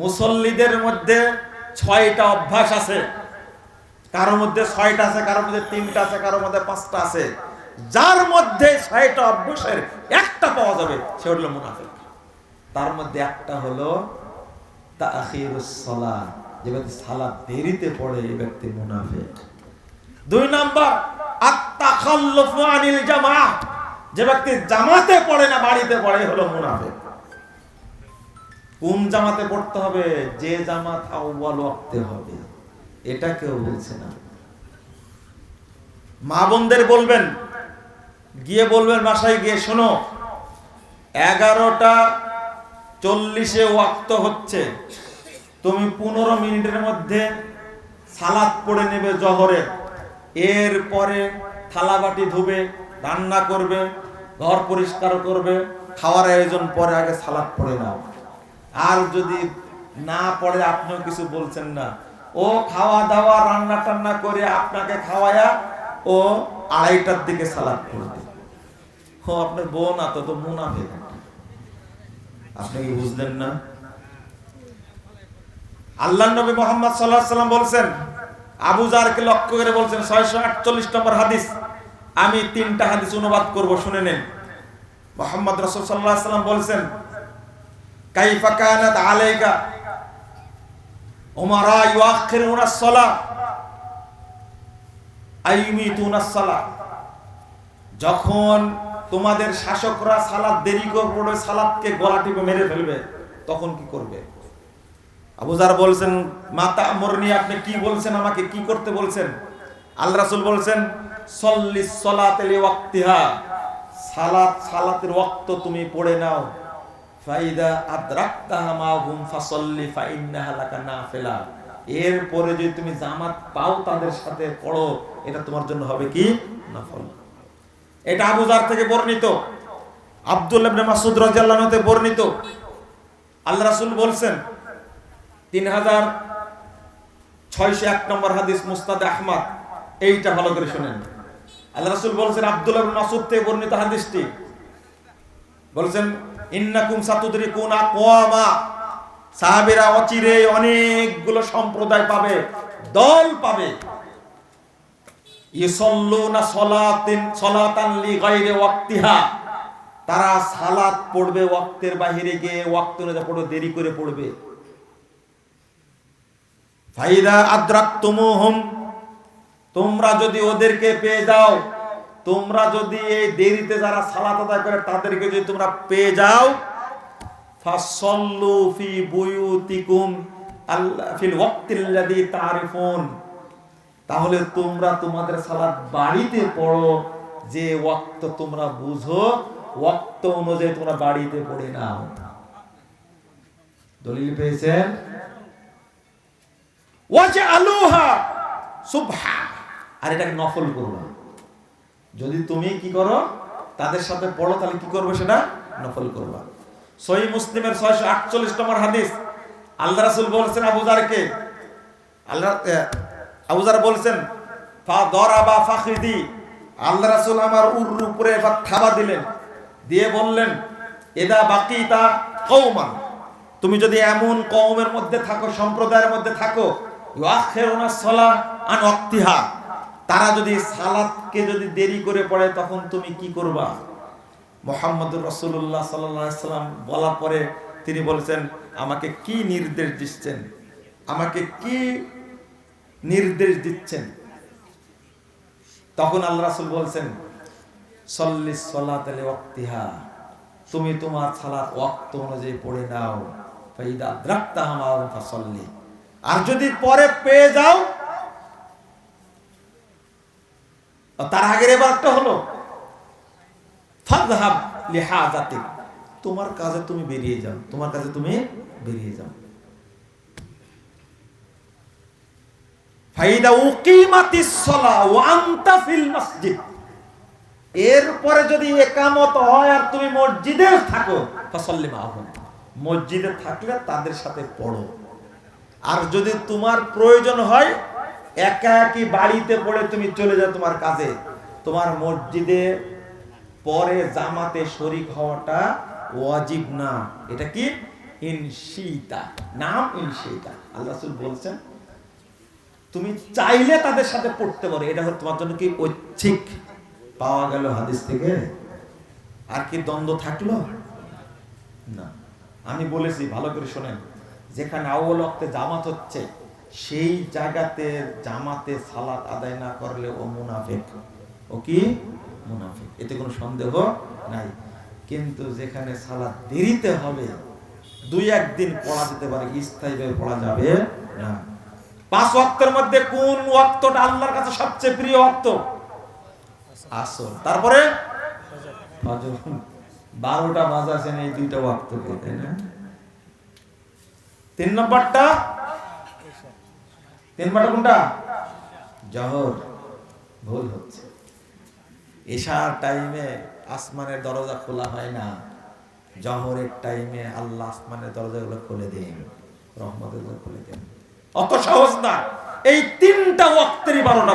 মুসল্লিদের মধ্যে 6টা অভ্যাস আছে, কারোর মধ্যে 6টা আছে, কারোর মধ্যে 3টা আছে, কারোর মধ্যে 5টা আছে। যার মধ্যে 6টা অভ্যাসের একটা পাওয়া যাবে সে হলো মুনাফিক। তার মধ্যে একটা হলো তাখিরুস সালাত, যে ব্যক্তি সালাত দেরিতে পড়ে এই ব্যক্তি মুনাফিক। 2 নাম্বার আত-তাখাল্লুফু আনিল জামাআহ, যে ব্যক্তি জামাতে পড়ে না বাড়িতে পড়ে হলো মুনাফিক। কোন জামাতে পড়তে হবে? যে জামাত আউয়াল ওয়াক্তে হবে, এটা কেউ বলছে না। মা বোনদের বলবেন, গিয়ে বলবেন বাসায় গিয়ে, শোনো 11:40 ওয়াক্ত হচ্ছে, তুমি 15 মিনিটের মধ্যে সালাত পড়ে নেবে জোহরের, এরপরে থালা বাটি ধুবে, রান্না করবে, ঘর পরিষ্কার করবে, খাওয়ার আয়োজন পরে, আগে সালাত পড়ে নাও। আর যদি না পড়ে আপনিও কিছু বলছেন না, ও খাওয়া দাওয়া রান্না টান্না করে আপনাকে খাওয়ায়া ও 2:30টার দিকে সালাত পড়বে। ও আপনার বউ না, তো মুনাফিক। আপনি কি বুঝলেন না? আল্লাহর নবী মুহাম্মদ সাল্লাল্লাহু আলাইহি ওয়াসাল্লাম বলছেন, আবু জারকে লক্ষ্য করে বলছেন, 648 নম্বর হাদিস। আমি 3টা হাদিস অনুবাদ করব, শুনে নেন। মুহাম্মদ রাসূল সাল্লাল্লাহু আলাইহি ওয়াসাল্লাম বলছেন, কাইফা কানাত আলাইকা উমারা ইউআখিরুনা আস-সালাহ আইয়ুমিতুনা আস-সালাহ, যখন তোমাদের শাসকরা সালাত দেরি করবে, সালাতকে গলা টিপে মেরে ফেলবে, তখন কি করবে? আবু যার বলছেন, মাতা আমরনি, আপনি কি বলছেন, আমাকে কি করতে বলছেন? আল্লাহ রাসূল বলছেন, সল্লিস সালাতে লিওয়াক্তিহা, সালাতের ওয়াক্ত তুমি পড়ে নাও। ফাইদা আদরাকতাহা মাহুম ফাসাল্লি ফাইন্নাহা লাকা নাফিলা, এরপরে যদি তুমি জামাত পাও তাদের সাথে পড়ো, এটা তোমার জন্য হবে কি? নফল। এটা আবু যার থেকে বর্ণিত, আব্দুল্লাহ ইবনে মাসউদ রাদিয়াল্লাহু আনহু থেকে বর্ণিত। আল্লাহ রাসূল বলছেন, 3601 নম্বর হাদিস, মুসনাদ আহমদ। এইটা ভালো করে শুনেন। আল্লাহ রাসূল বলছেন, আব্দুল্লাহ ইবনে মাসউদ থেকে বর্ণিত হাদিসটি, বলছেন, ইন্নাকুম সাতুদরিকুনা আকওয়ামা, সাহাবীরা অচিরে অনেকগুলো সম্প্রদায় পাবে, দল পাবে, ইসাল্লুনা সালাতান লিগাইরি ওয়াক্তিহা, তারা সালাত পড়বে ওয়াক্তের বাইরে গিয়ে, ওয়াক্ত অনুযায়ী পড়বে, দেরি করে পড়বে। ফাইদা আদরাকতুমুহুম, তোমরা যদি ওদেরকে পেয়ে যাও, তোমরা যদি এই দেরিতে যারা সালাত আদায় করে তাদেরকে যদি তোমরা পেয়ে যাও, ফাসাল্লু ফি বুয়ুতিকুম ফিল ওয়াক্তিল্লাযী তারিফুন, তাহলে তোমরা তোমাদের সালাত বাড়িতে পড়ো, যে ওয়াক্ত তোমরা বুঝো, ওয়াক্ত অনুযায়ী তোমরা বাড়িতে পড়ে নাও। দলিল পেয়েছেন? ওয়াজআলুহা সুবহা, আর এটাকে নফল করবা। যদি তুমি কি করো, তাদের সাথে পড়ো, তাহলে কি করবে? সেটা নফল করবা। সহিহ মুসলিমের 648 নম্বর হাদিস, আল্লাহ রাসূল বলেছেন আবু যারকে, আবু যার বলছেন, ফা দারাবা ফাখিদি, আল্লাহ রাসূল আমার উরুর উপরে এবার থাবা দিলেন, দিয়ে বললেন, ইদা বাকিতা কওমান, তুমি যদি এমন কওমের মধ্যে থাকো, সম্প্রদায়ের মধ্যে থাকো, ইউআখিরুনা সালাহ আন ওয়াক্তিহা, তারা যদি সালাতকে যদি দেরি করে পড়ে, তখন তুমি কি করবা? মুহাম্মদুর রাসূলুল্লাহ সাল্লাল্লাহু আলাইহি ওয়াসাল্লাম বলার পরে তিনি বলেছেন, আমাকে কি নির্দেশ দিচ্ছেন, আমাকে কি নির্দেশ দিচ্ছেন? তখন আল্লাহ রাসূল বলছেন, সল্লিস সালাতা লিওয়াক্তিহা, তুমি তোমার সালাত ওয়াক্ত অনুযায়ী পড়ে নাও। ফাইদা আদরাকতাহা মাহুম ফাসাল্লি, আর যদি পরে পেয়ে যাও, তার আগের এবারটা হলো ফাযহাব লিহাজাতিক, তোমার কাজে তুমি বেরিয়ে যাও, তোমার কাজে তুমি বেরিয়ে যাও। ফাইদা উকিমাতিস সালাহ ওয়া আনতা ফিল মসজিদ, এরপরে যদি ইকামত হয় আর তুমি মসজিদে থাকো, ফাসাল্লি মাহুম, মসজিদে থাকলে তাদের সাথে পড়ো। আর যদি তোমার প্রয়োজন হয় একা একই বাড়িতে পড়ে তুমি চলে যাও তোমার কাজে, তোমার মসজিদে পরে জামাতে শরীক হওয়াটা ওয়াজিব না। এটা কি? ইনশিতা, নাম ইনশিতা। আল্লাহ রাসূল বলছেন তুমি চাইলে তাদের সাথে পড়তে পারো। এটা হলো তোমার জন্য কি ঐচ্ছিক, পাওয়া গেল হাদিস থেকে। আর কি দ্বন্দ্ব থাকলো না। আমি বলেছি ভালো করে শোনেন, যেখানে আউয়াল ওয়াক্তে জামাত হচ্ছে সেই জায়গাতে জামাতে সালাত আদায় না করলে ও মুনাফিক। ও কি মুনাফিক, এতে কোনো সন্দেহ নাই। কিন্তু যেখানে সালাত দেরিতে হবে, দুই একদিন পড়া যেতে পারে, স্থায়ীভাবে পড়া যাবে না। 5 ওয়াক্তের মধ্যে কোন ওয়াক্তটা আল্লাহর কাছে সবচেয়ে প্রিয় ওয়াক্ত? আসর। তারপরে ফজর। 12টা বাজাছেন এই দুইটা ওয়াক্তকে, তাই না? 3 নম্বরটা কোনটা? জোহর। ভুল হচ্ছে। এশার টাইমে আসমানের দরজা খোলা হয় না, জোহরের টাইমে আল্লাহ আসমানের দরজাগুলো খুলে দেন, রহমতের খুলে দেন। অত সহজ না। এই 3টা ওয়াক্তেরই 12টা